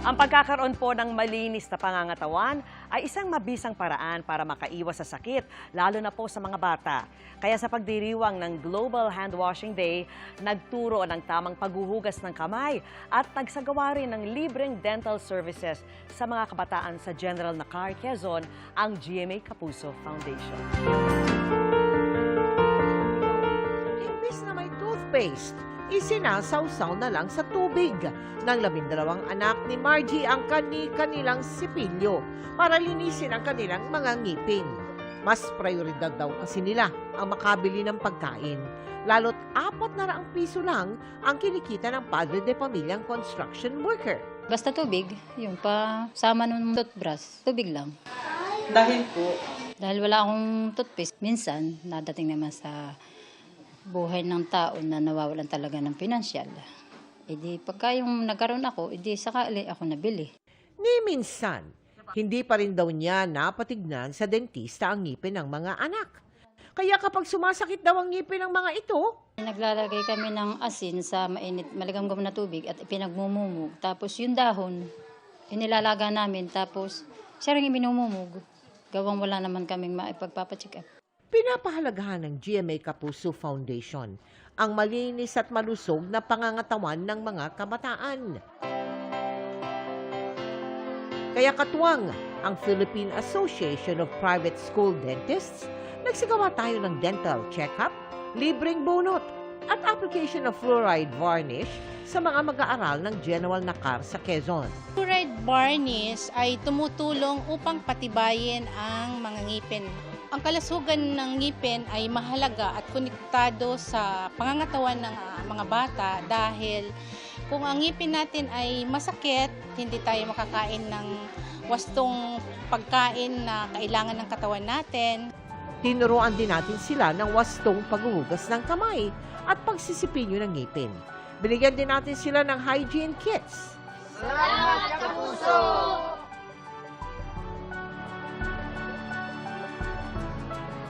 Ang pagkakaroon po ng malinis na pangangatawan ay isang mabisang paraan para makaiwas sa sakit, lalo na po sa mga bata. Kaya sa pagdiriwang ng Global Hand Washing Day, nagturo ng tamang paghuhugas ng kamay at nagsagawa rin ng libreng dental services sa mga kabataan sa General Nakar, Quezon, ang GMA Kapuso Foundation. Imbis na may toothpaste, isinasawsaw na lang sa tubig ng 12 anak ni Margie ang kanilang sipilyo para linisin ang kanilang mga ngipin. Mas prioridad daw kasi nila ang makabili ng pagkain. Lalo't 400 piso lang ang kinikita ng padre de pamilyang construction worker. Basta tubig, yung pa sama ng toothbrush, tubig lang. Dahil po, Dahil wala akong toothpaste, minsan nadating naman sa buhay ng tao na nawawalan talaga ng pinansyal. E di pagka yung nagkaroon ako, edi sakali ako nabili. Ni minsan, hindi pa rin daw niya napatignan sa dentista ang ngipin ng mga anak. Kaya kapag sumasakit daw ang ngipin ng mga ito, Naglalagay kami ng asin sa mainit, maligamgam na tubig at pinagmumumog. Tapos yung dahon, inilalaga namin. Tapos siya rin minumumog. Gawang wala naman kaming maipagpapacheck up. pinapahalagahan ng GMA Kapuso Foundation ang malinis at malusog na pangangatawan ng mga kabataan. Kaya katuwang ang Philippine Association of Private School Dentists, nagsagawa tayo ng dental check-up, libreng bunot, at application of fluoride varnish sa mga mag-aaral ng General Nakar sa Quezon. Fluoride varnish ay tumutulong upang patibayin ang mga ngipin. Ang kalusugan ng ngipin ay mahalaga at konektado sa pangangatawan ng mga bata dahil kung ang ngipin natin ay masakit, hindi tayo makakain ng wastong pagkain na kailangan ng katawan natin. Tinuruan din natin sila ng wastong paghuhugas ng kamay at pagsisipinyo ng ngipin. Binigyan din natin sila ng hygiene kits. Salamat